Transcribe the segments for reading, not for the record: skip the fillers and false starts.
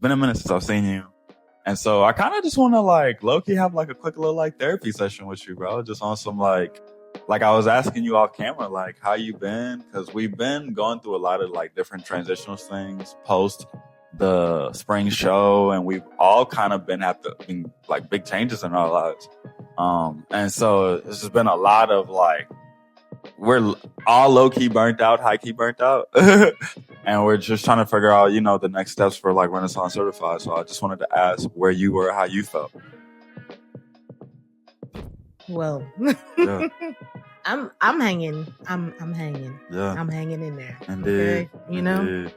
been a minute since I've seen you. And so I kind of just want to like low-key have like a quick little like therapy session with you, bro. Just on some like I was asking you off camera, like how you been? Because we've been going through a lot of like different transitional things post the spring show, and we've all kind of been like big changes in our lives. And so this has been a lot of like, we're all low-key burnt out, high-key burnt out. And we're just trying to figure out, you know, the next steps for like Renaissance certified. So I just wanted to ask where you were, how you felt. Well, Yeah. I'm hanging. I'm hanging. Yeah. I'm hanging in there. Indeed. Okay? You know, Indeed.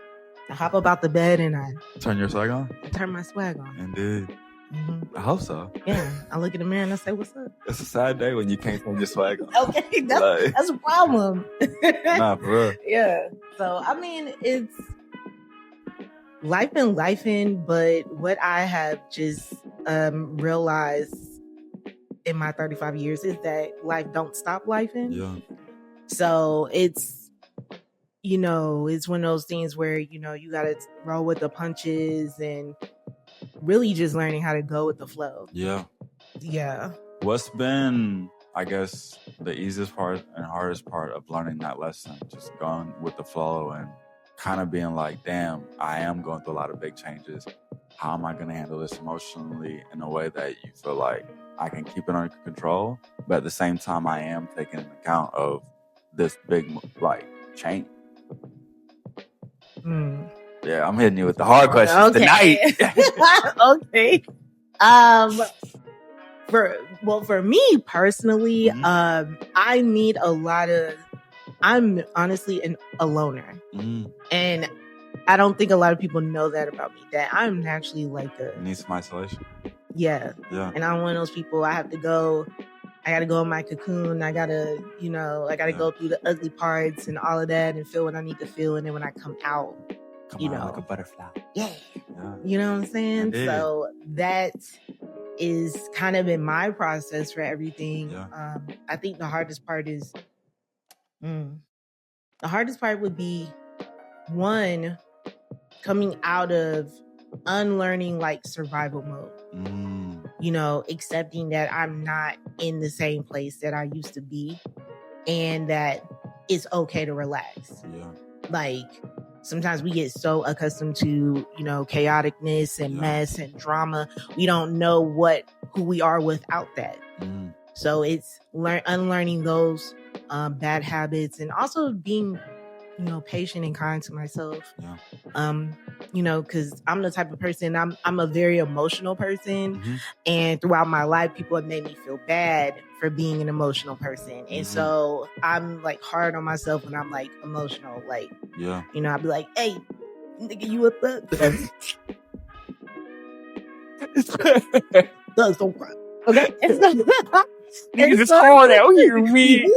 I hop up out the bed and I Turn your swag on? turn my swag on. Indeed. Mm-hmm. I hope so. Yeah. I look in the mirror and I say, "What's up?" It's a sad day when you can't turn your swag on. Okay, that's a problem. Nah, for real. Yeah. So I mean, it's life in, but what I have just realized in my 35 years is that life don't stop life in. Yeah. So it's, you know, it's one of those things where, you know, you got to roll with the punches and really just learning how to go with the flow. Yeah. Yeah. What's been, I guess, the easiest part and hardest part of learning that lesson? Just going with the flow and kind of being like, damn, I am going through a lot of big changes. How am I going to handle this emotionally in a way that you feel like I can keep it under control, but at the same time, I am taking into account of this big, like, change. Yeah, I'm hitting you with the hard questions tonight. Okay. For me personally, I need a lot of. I'm honestly a loner, and I don't think a lot of people know that about me. That I'm actually like need some isolation. Yeah. And I'm one of those people. I got to go in my cocoon. I gotta go through the ugly parts and all of that and feel what I need to feel. And then when I come out, like a butterfly. Yeah. You know what I'm saying? So that is kind of in my process for everything. Yeah. I think the hardest part would be one, coming out of unlearning like survival mode. You know, accepting that I'm not in the same place that I used to be and that it's okay to relax. Yeah. Like sometimes we get so accustomed to, you know, chaoticness and mess and drama. We don't know who we are without that. So it's unlearning those bad habits and also being, you know, patient and kind to myself. Yeah. You know, because I'm the type of person, I'm a very emotional person. And throughout my life, people have made me feel bad for being an emotional person. And so I'm like hard on myself when I'm like emotional. Like, you know, I'll be like, hey, nigga, you up there? Thugs don't cry. Okay? It's hard out here, me.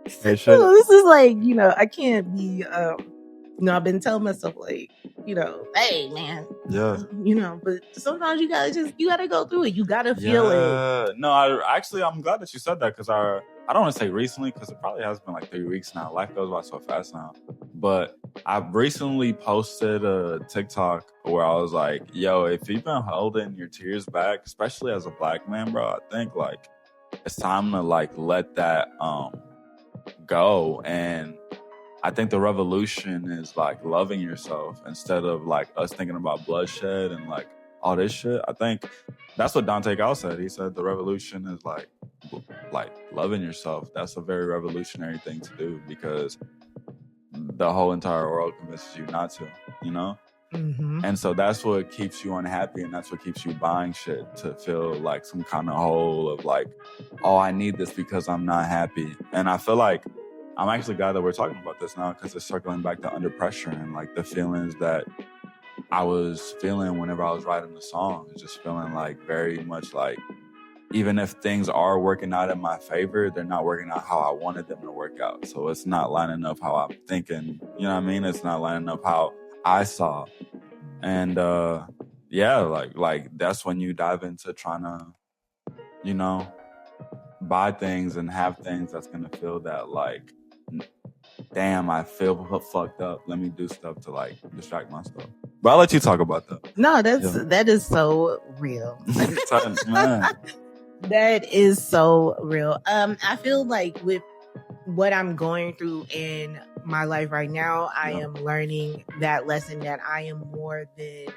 So this is like, you know, I can't be, you know, I've been telling myself like, you know, hey man, you know, but sometimes you gotta go through it. You gotta feel it. No, I'm glad that you said that because I don't want to say recently because it probably has been like 3 weeks now. Life goes by so fast now. But I recently posted a TikTok where I was like, yo, if you've been holding your tears back, especially as a black man, bro, I think like it's time to like let that go. And I think the revolution is like loving yourself instead of like us thinking about bloodshed and like all this shit. I think that's what Dante Gal said. He said the revolution is like loving yourself. That's a very revolutionary thing to do because the whole entire world convinces you not to, you know? And so that's what keeps you unhappy and that's what keeps you buying shit to feel like some kind of hole of like, oh, I need this because I'm not happy. And I feel like I'm actually glad that we're talking about this now because it's circling back to Under Pressure and like the feelings that I was feeling whenever I was writing the song. Just feeling like very much like even if things are working out in my favor, they're not working out how I wanted them to work out. So it's not lining up how I'm thinking, you know what I mean? It's not lining up how I saw. And like that's when you dive into trying to, you know, buy things and have things that's gonna fill that like damn, I feel fucked up. Let me do stuff to like distract myself. But I'll let you talk about that. No, that is so real. Man. That is so real. I feel like with what I'm going through in my life right now, I am learning that lesson that I am more than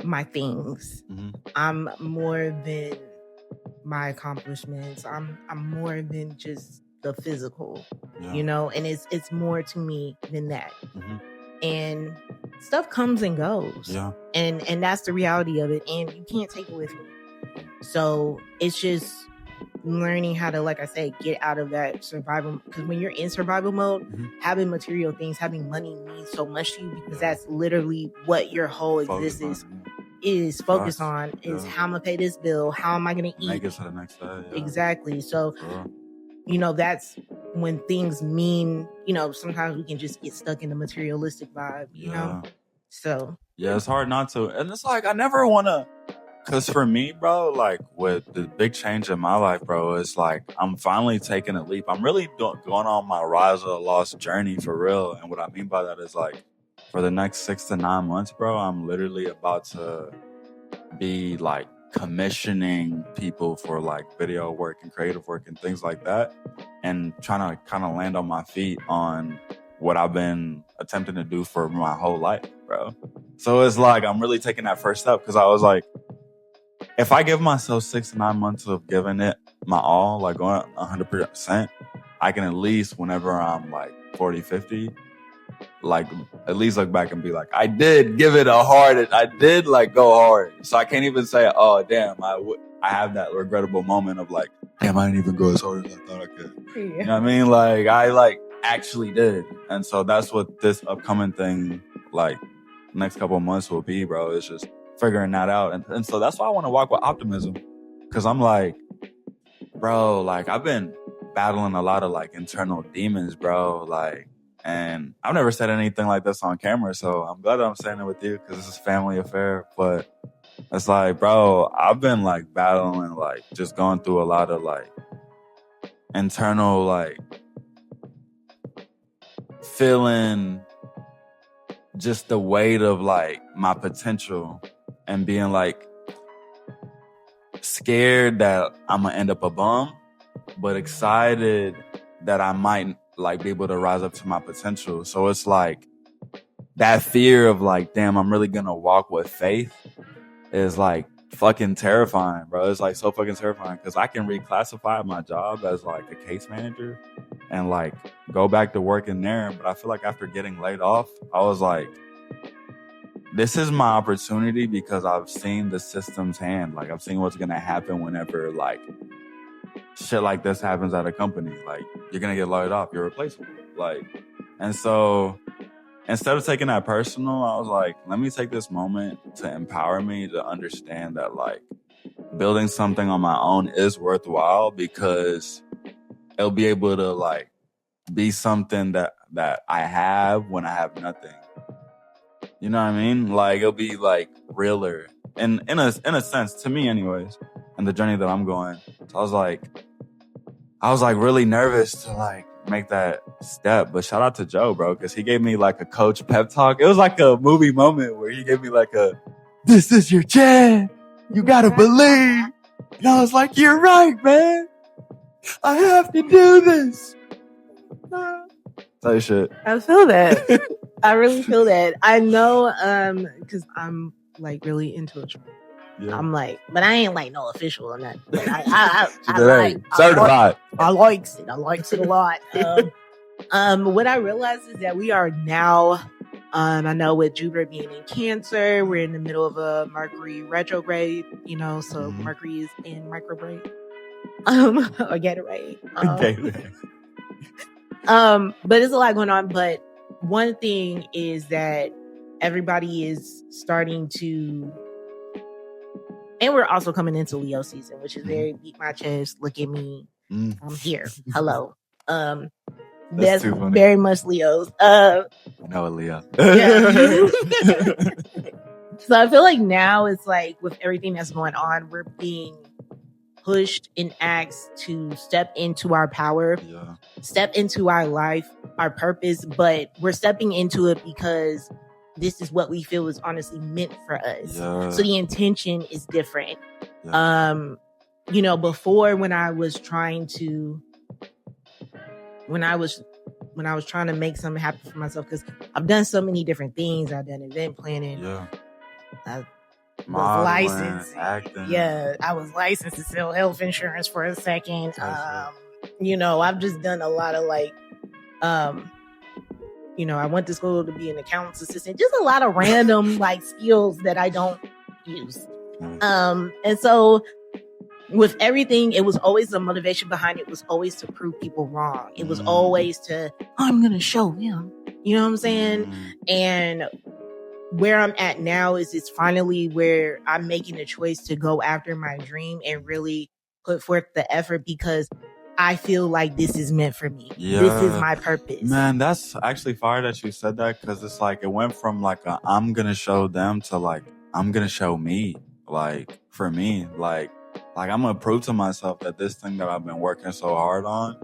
my things. Mm-hmm. I'm more than my accomplishments. I'm more than just the physical, you know, and it's more to me than that. Mm-hmm. And stuff comes and goes. Yeah. And that's the reality of it. And you can't take it with you. So it's just learning how to, like I say, get out of that survival. Because when you're in survival mode, having material things, having money means so much to you because that's literally what your whole existence is focused on. Is how I'm gonna pay this bill? How am I gonna eat? Make it to the next day. Yeah. Exactly. So, you know, that's when things mean. You know, sometimes we can just get stuck in the materialistic vibe. You know, so it's hard not to, and it's like I never want to. Cause for me, bro, like with the big change in my life, bro, it's like I'm finally taking a leap. I'm really going on my rise or lost journey for real. And what I mean by that is like for the next 6 to 9 months, bro, I'm literally about to be like commissioning people for like video work and creative work and things like that. And trying to kind of land on my feet on what I've been attempting to do for my whole life, bro. So it's like I'm really taking that first step because I was like, if I give myself 6 to 9 months of giving it my all, like going 100%, I can at least, whenever I'm like 40, 50, like at least look back and be like, I did give it I did like go hard. So I can't even say, oh, damn, I have that regrettable moment of like, damn, I didn't even go as hard as I thought I could. Yeah. You know what I mean? Like I like actually did. And so that's what this upcoming thing, like next couple of months will be, bro. It's just figuring that out. And so that's why I want to walk with optimism. Cause I'm like, bro, like I've been battling a lot of like internal demons, bro. Like, and I've never said anything like this on camera. So I'm glad that I'm saying it with you because this is a family affair. But it's like, bro, I've been like battling, like just going through a lot of like internal, like feeling just the weight of like my potential and being like scared that I'm gonna end up a bum, but excited that I might like be able to rise up to my potential. So it's like that fear of like, damn, I'm really gonna walk with faith is like fucking terrifying, bro. It's like so fucking terrifying because I can reclassify my job as like a case manager and like go back to working there. But I feel like after getting laid off, I was like, this is my opportunity because I've seen the system's hand. Like I've seen what's going to happen whenever like shit like this happens at a company. Like you're going to get laid off. You're replaceable. Like, and so instead of taking that personal, I was like, let me take this moment to empower me to understand that like building something on my own is worthwhile because it'll be able to like be something that I have when I have nothing. You know what I mean? Like it'll be like realer, and in a sense, to me, anyways, and the journey that I'm going. So I was like really nervous to like make that step. But shout out to Joe, bro, because he gave me like a coach pep talk. It was like a movie moment where he gave me like this is your chance. You gotta believe. And I was like, you're right, man. I have to do this. Tell you shit. I feel that. I really feel that. I know, because I'm like really into it. Yeah. I'm like, but I ain't like no official or nothing. I certified. I likes it. I likes it a lot. What I realized is that we are now, I know with Jupiter being in Cancer, we're in the middle of a Mercury retrograde, you know, so Mercury is in micrograde. Or Gatorade. But it's a lot going on. But one thing is that everybody is starting to, and we're also coming into Leo season, which is very beat my chest. Look at me. I'm here. Hello. That's very much Leo's. No, Leo. Yeah. So I feel like now it's like with everything that's going on, we're being pushed and asked to step into our power, step into our life, our purpose, but we're stepping into it because this is what we feel is honestly meant for us. So the intention is different. You know, before when I was trying to make something happen for myself, because I've done so many different things. I've done event planning. I was licensed. Acting. I was licensed to sell health insurance for a second. You know, I've just done a lot of like, you know, I went to school to be an accountant's assistant. Just a lot of random like skills that I don't use. And so with everything, it was always the motivation behind it was always to prove people wrong. It was always to, I'm going to show them. You know what I'm saying? And where I'm at now is it's finally where I'm making a choice to go after my dream and really put forth the effort because I feel like this is meant for me. This is my purpose. Man, that's actually fire that you said that, because it's like it went from like I'm going to show them to like I'm going to show me. Like for me, like I'm going to prove to myself that this thing that I've been working so hard on,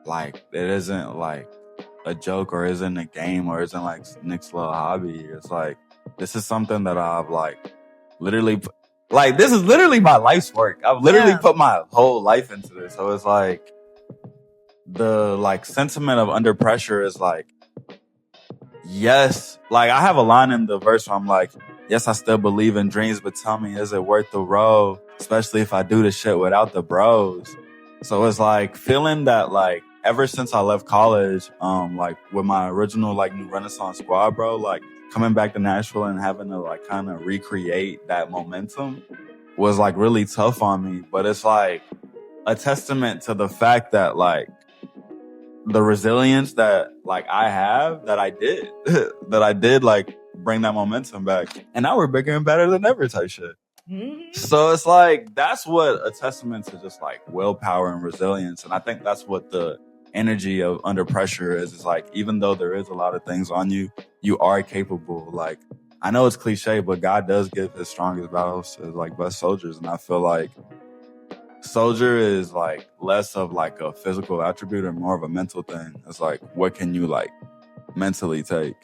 like it isn't like a joke or isn't a game or isn't like Nick's little hobby. It's like, this is something that I've like literally, like this is literally my life's work. I've literally put my whole life into this. So it's like the like sentiment of under pressure is like, yes, like I have a line in the verse where I'm like, yes, I still believe in dreams, but tell me, is it worth the road? Especially if I do the shit without the bros. So it's like feeling that like ever since I left college, like with my original like NuRenaissance squad, bro, like coming back to Nashville and having to like kind of recreate that momentum was like really tough on me. But it's like a testament to the fact that like the resilience that like I have, that I did like bring that momentum back. And now we're bigger and better than ever type shit. So it's like, that's what a testament to just like willpower and resilience. And I think that's what the energy of under pressure is. It's like, even though there is a lot of things on you, you are capable. Like, I know it's cliche, but God does give his strongest battles to like best soldiers. And I feel like soldier is like less of like a physical attribute and more of a mental thing. It's like, what can you like mentally take?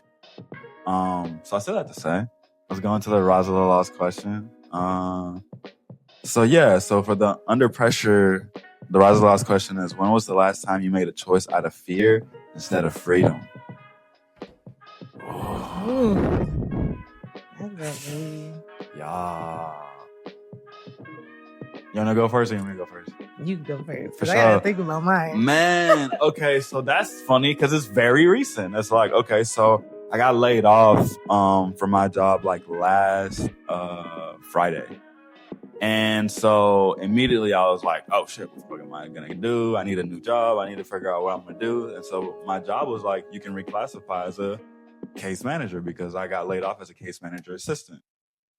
So I said that to say, let's go into the Rise of the Lost question. So for the under pressure, the Rise of the Lost question is, when was the last time you made a choice out of fear instead of freedom? Yeah. You want to go first or you want me to go first? You can go first. For sure. I gotta think about mine. Man, okay, so that's funny because it's very recent. It's like, okay, so I got laid off from my job like last Friday. And so immediately I was like, oh shit, what the fuck am I gonna do? I need a new job. I need to figure out what I'm gonna do. And so my job was like, you can reclassify as a case manager because I got laid off as a case manager assistant.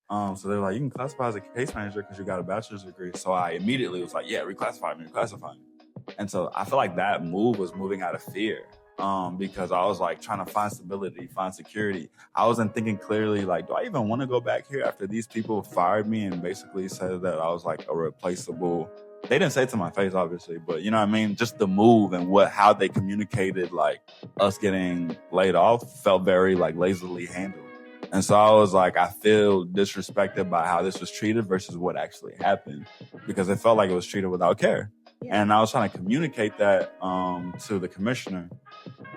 So they're like, you can classify as a case manager because you got a bachelor's degree. So I immediately was like, yeah, reclassify me. And so I feel like that move was moving out of fear. Because I was like trying to find stability, find security. I wasn't thinking clearly, like, do I even want to go back here after these people fired me and basically said that I was like a replaceable. They didn't say it to my face, obviously, but you know what I mean? Just the move and how they communicated, like us getting laid off felt very like lazily handled. And so I was like, I feel disrespected by how this was treated versus what actually happened, because it felt like it was treated without care. And I was trying to communicate that to the commissioner.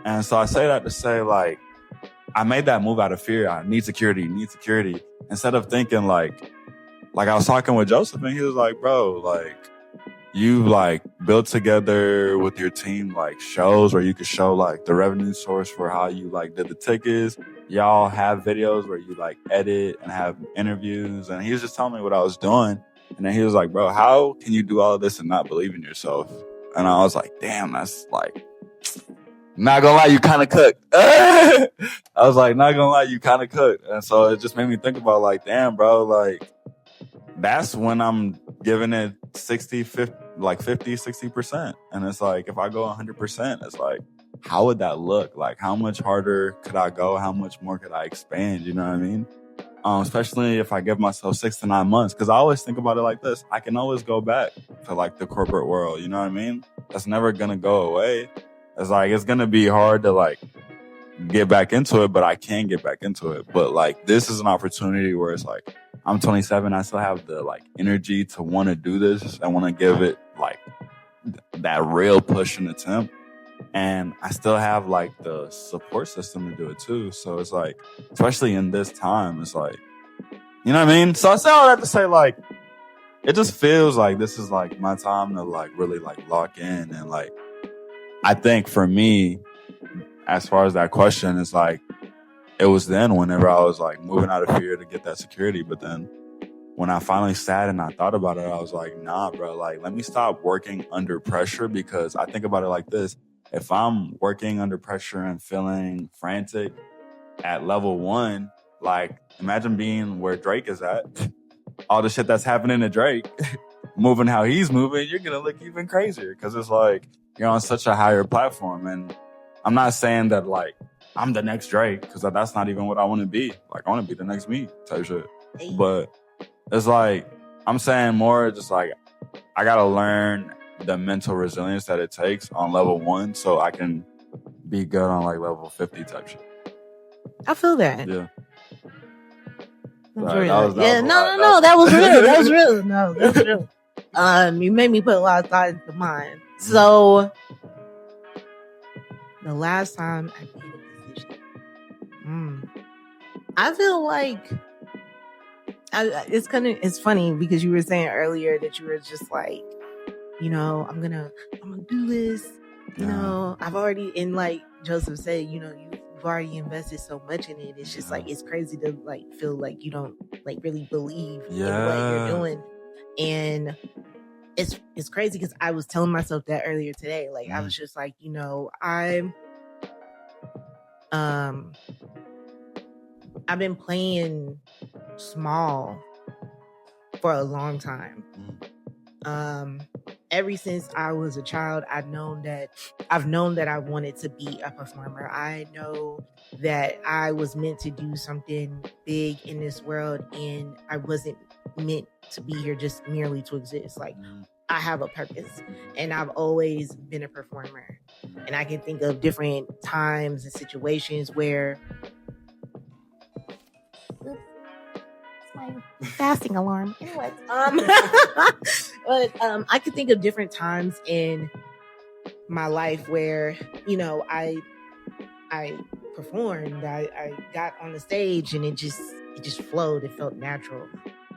And so I say that to say, like, I made that move out of fear. I need security. Instead of thinking like I was talking with Joseph and he was like, bro, like, you like built together with your team like shows where you could show like the revenue source for how you like did the tickets. Y'all have videos where you like edit and have interviews. And he was just telling me what I was doing. And then he was like, bro, how can you do all of this and not believe in yourself? And I was like, damn, that's like, not gonna lie, you kind of cooked. I was like, not gonna lie, you kind of cooked. And so it just made me think about like, damn, bro, like, that's when I'm giving it 50, 60%. And it's like, if I go 100%, it's like, how would that look? Like, how much harder could I go? How much more could I expand? You know what I mean? especially if I give myself 6 to 9 months. Because I always think about it like this. I can always go back to like the corporate world. You know what I mean? That's never going to go away. It's like, it's going to be hard to like get back into it, but I can get back into it. But like, this is an opportunity where it's like, I'm 27. I still have the like energy to want to do this. I want to give it like that real push and attempt. And I still have like the support system to do it too. So it's like, especially in this time, it's like, you know what I mean? So I say all that to say like, it just feels like this is like my time to like really like lock in. And like, I think for me, as far as that question, it's like, it was then whenever I was like moving out of fear to get that security. But then when I finally sat and I thought about it, I was like, nah, bro, like, let me stop working under pressure, because I think about it like this. If I'm working under pressure and feeling frantic at level 1, like, imagine being where Drake is at. All the shit that's happening to Drake, moving how he's moving, you're going to look even crazier, because it's like you're on such a higher platform. And I'm not saying that, like, I'm the next Drake, because that's not even what I want to be. Like, I want to be the next me type shit. But it's like, I'm saying more just like, I got to learn the mental resilience that it takes on level 1 so I can be good on like level 50 type shit. I feel that. Yeah. That was real. That was real. No, that's real. You made me put a lot of thought into mine. So the last time I made a decision, I feel like it's funny because you were saying earlier that you were just like, you know, I'm gonna do this. You know, I've already, and like Joseph said, you know, you've already invested so much in it. It's just like, it's crazy to like feel like you don't like really believe in what you're doing. And it's crazy because I was telling myself that earlier today. Like, I was just like, you know, I've been playing small for a long time. Ever since I was a child, I've known that I wanted to be a performer. I know that I was meant to do something big in this world, and I wasn't meant to be here just merely to exist. Like, I have a purpose, and I've always been a performer. And I can think of different times and situations where my fasting alarm. Anyway, but I could think of different times in my life where, you know, I performed, I got on the stage, and it just flowed. It felt natural,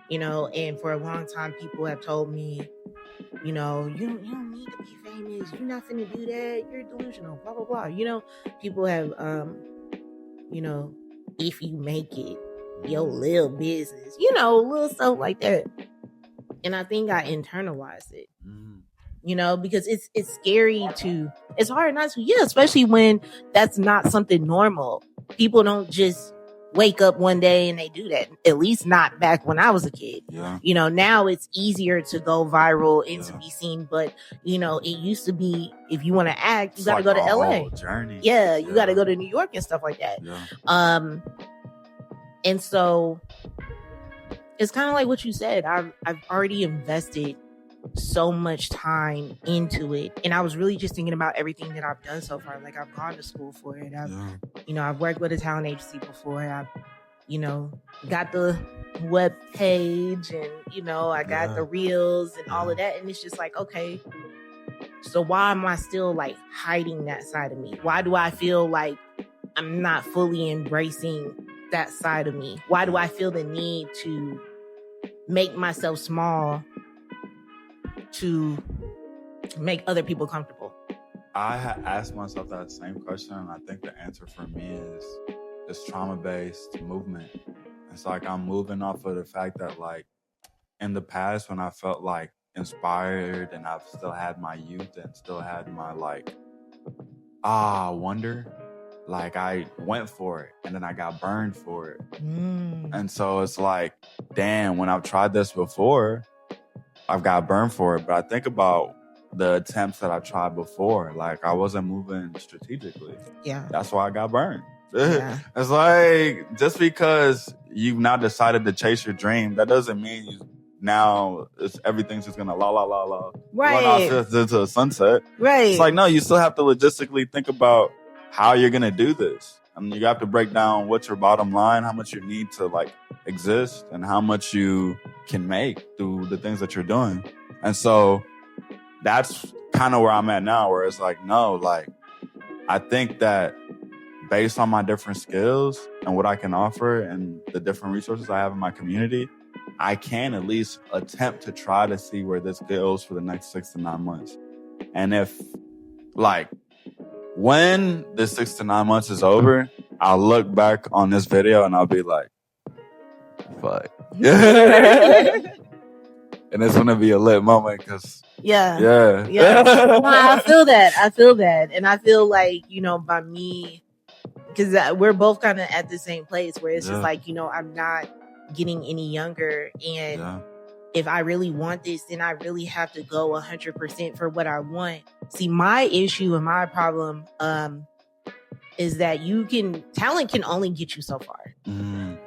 you know. And for a long time, people have told me, you know, you don't need to be famous. You're not finna do that. You're delusional. Blah blah blah. You know, people have, you know, if you make it, your little business, you know, little stuff like that. And I think I internalized it, you know, because it's scary it's hard not to, especially when that's not something normal. People don't just wake up one day and they do that. At least not back when I was a kid. Yeah. You know, now it's easier to go viral and to be seen. But, you know, it used to be, if you want to act, you got to go to LA. Journey. Yeah, you got to go to New York and stuff like that. Yeah. And so it's kind of like what you said. I've already invested so much time into it, and I was really just thinking about everything that I've done so far. Like, I've gone to school for it. You know, I've worked with a talent agency before. I've, you know, got the web page, and, you know, I got the reels and all of that. And it's just like, okay, so why am I still like hiding that side of me? Why do I feel like I'm not fully embracing that side of me? Why do I feel the need to make myself small to make other people comfortable? I asked myself that same question, and I think the answer for me is trauma-based movement. It's like I'm moving off of the fact that, like, in the past when I felt like inspired and I've still had my youth and still had my like wonder, like, I went for it and then I got burned for it. And so it's like, damn, when I've tried this before, I've got burned for it. But I think about the attempts that I tried before. Like, I wasn't moving strategically. Yeah. That's why I got burned. Yeah. It's like, just because you've now decided to chase your dream, that doesn't mean everything's just gonna run off into a sunset. Right. It's like, no, you still have to logistically think about how you're gonna do this. I mean, you have to break down what's your bottom line, how much you need to like exist, and how much you can make through the things that you're doing. And so that's kind of where I'm at now, where it's like, no, like, I think that based on my different skills and what I can offer and the different resources I have in my community, I can at least attempt to try to see where this goes for the next 6 to 9 months. And if, like, when this 6 to 9 months is over, I'll look back on this video and I'll be like, fuck. And it's going to be a lit moment because Yeah. No, I feel that. And I feel like, you know, by me, because we're both kind of at the same place where it's just like, you know, I'm not getting any younger. And if I really want this, then I really have to go 100% for what I want. See, my issue and my problem is that talent can only get you so far.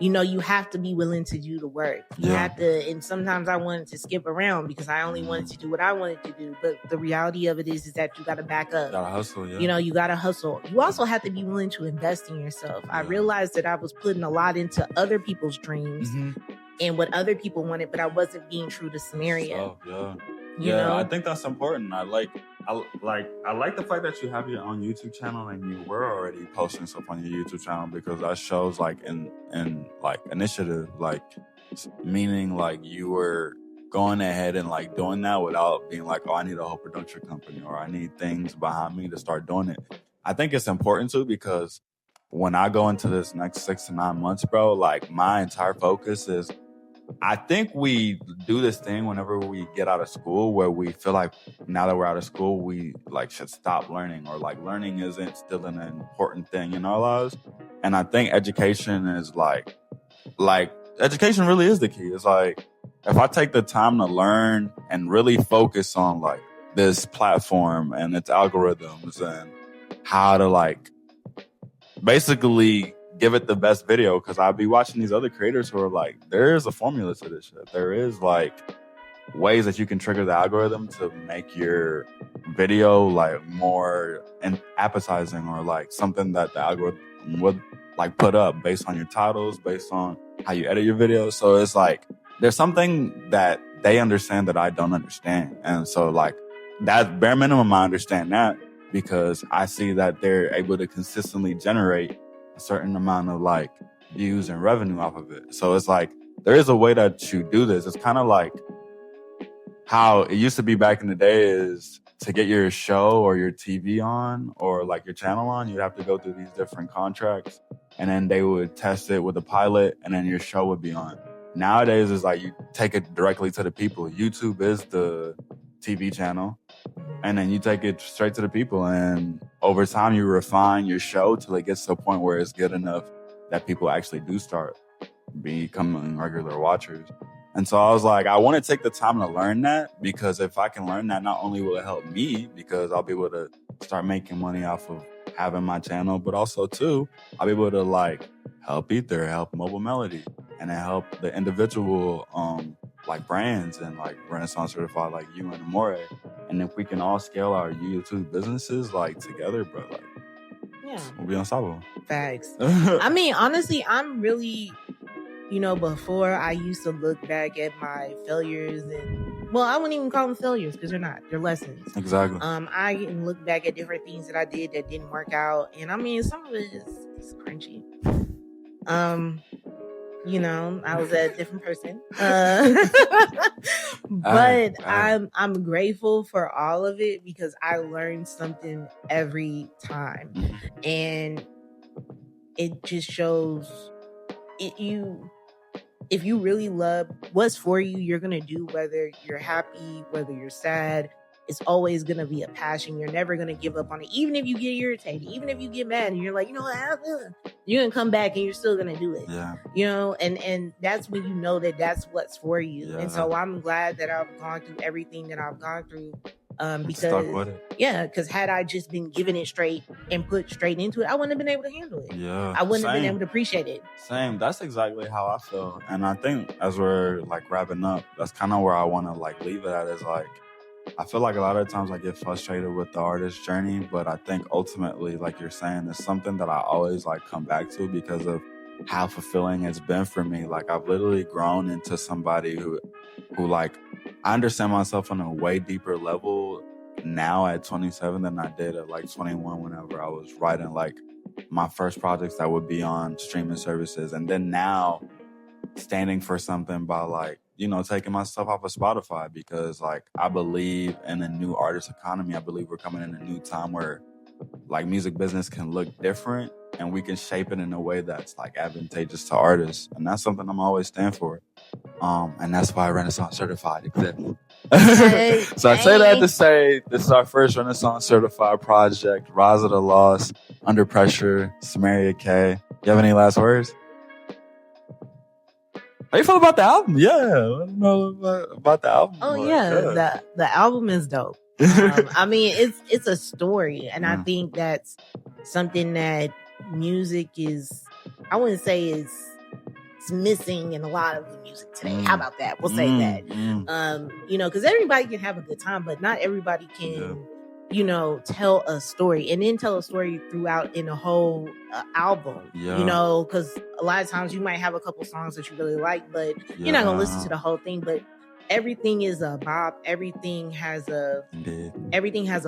You know, you have to be willing to do the work. You have to, and sometimes I wanted to skip around because I only wanted to do what I wanted to do. But the reality of it is that you got to back up. You gotta hustle, You know, you got to hustle. You also have to be willing to invest in yourself. I realized that I was putting a lot into other people's dreams and what other people wanted, but I wasn't being true to Samaria. You know? I think that's important. I like the fact that you have your own YouTube channel and you were already posting stuff on your YouTube channel, because that shows like in like initiative, like meaning like you were going ahead and like doing that without being like, oh, I need a whole production company or I need things behind me to start doing it. I think it's important too, because when I go into this next 6 to 9 months, bro, like my entire focus is, I think we do this thing whenever we get out of school where we feel like now that we're out of school, we like should stop learning, or like learning isn't still an important thing in our lives. And I think education is like education really is the key. It's like, if I take the time to learn and really focus on like this platform and its algorithms and how to like basically give it the best video, because I'll be watching these other creators who are like, there is a formula to this shit. There is like ways that you can trigger the algorithm to make your video like more appetizing, or like something that the algorithm would like put up based on your titles, based on how you edit your videos. So it's like, there's something that they understand that I don't understand. And so like that bare minimum, I understand that because I see that they're able to consistently generate a certain amount of like views and revenue off of it. So it's like, there is a way that you do this. It's kind of like how it used to be back in the day, is to get your show or your TV on or like your channel on, you'd have to go through these different contracts, and then they would test it with a pilot, and then your show would be on. Nowadays, it's like you take it directly to the people. YouTube is the TV channel, and then you take it straight to the people. And over time, you refine your show till it gets to a point where it's good enough that people actually do start becoming regular watchers. And so I was like, I want to take the time to learn that, because if I can learn that, not only will it help me, because I'll be able to start making money off of having my channel, but also too, I'll be able to like help Ether, help Mobile Melody, and then help the individual like brands and like Renaissance certified like you and Amore. And if we can all scale our YouTube businesses like together, bro, like we'll be unstoppable. Facts. I mean, honestly, I'm really, you know, before I used to look back at my failures, and well, I wouldn't even call them failures because they're not, they're lessons. Exactly. I can look back at different things that I did that didn't work out, and I mean, some of it is cringy. You know, I was a different person. But I'm grateful for all of it, because I learned something every time. And it just shows if you really love what's for you, you're going to do, whether you're happy, whether you're sad. It's always going to be a passion. You're never going to give up on it. Even if you get irritated, even if you get mad and you're like, you know what, you're going to come back and you're still going to do it. Yeah. You know, and that's when you know that that's what's for you. Yeah. And so I'm glad that I've gone through everything that I've gone through, Because stuck with it. Yeah, because had I just been giving it straight and put straight into it, I wouldn't have been able to handle it. Yeah, I wouldn't have been able to appreciate it. Same. That's exactly how I feel. And I think as we're like wrapping up, that's kind of where I want to like leave it at, is like, I feel like a lot of times I get frustrated with the artist journey, but I think ultimately, like you're saying, it's something that I always like come back to because of how fulfilling it's been for me. Like, I've literally grown into somebody who like, I understand myself on a way deeper level now at 27 than I did at like 21 whenever I was writing like my first projects that would be on streaming services. And then now standing for something by like, you know, taking my stuff off of Spotify, because like I believe in a new artist economy. I believe we're coming in a new time where like music business can look different and we can shape it in a way that's like advantageous to artists. And that's something I'm always stand for. And that's why Renaissance certified exists. So I say that to say this is our first Renaissance certified project. Rise of the Lost, Under Pressure, Samaria Kay. You have any last words? How you feel about the album? Yeah, I don't know about the album. Oh yeah, the album is dope. I mean, it's a story, and I think that's something that music is. I wouldn't say it's missing in a lot of the music today. How about that? We'll say that. You know, because everybody can have a good time, but not everybody can. You know, tell a story and then tell a story throughout in a whole album. You know, because a lot of times you might have a couple songs that you really like, but you're not gonna listen to the whole thing. But everything is a bop. Everything has a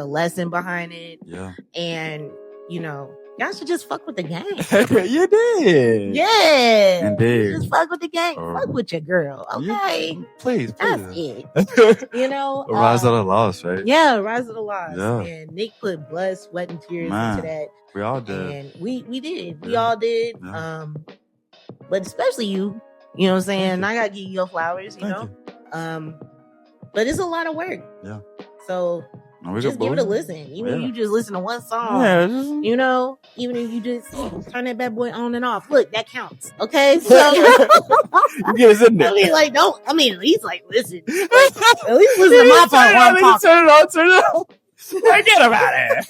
lesson behind it. Yeah, and you know, y'all should just fuck with the game. You did. Yeah. Indeed. Just fuck with the game. Fuck with your girl. Okay. Please. That's it. You know? Rise of the Lost, right? Yeah, Rise of the Lost. Yeah. And Nick put blood, sweat, and tears into that. We all did. And we did. We all did. Yeah. But especially you. You know what I'm saying? I gotta give you your flowers, you know? But it's a lot of work. Yeah. So just give it a listen. Even if you just listen to one song, you know, even if you just turn that bad boy on and off, look, that counts. Okay, so I mean, like, don't. I mean, at least like listen. Like, at least listen to my part. Turn it on. Forget about it.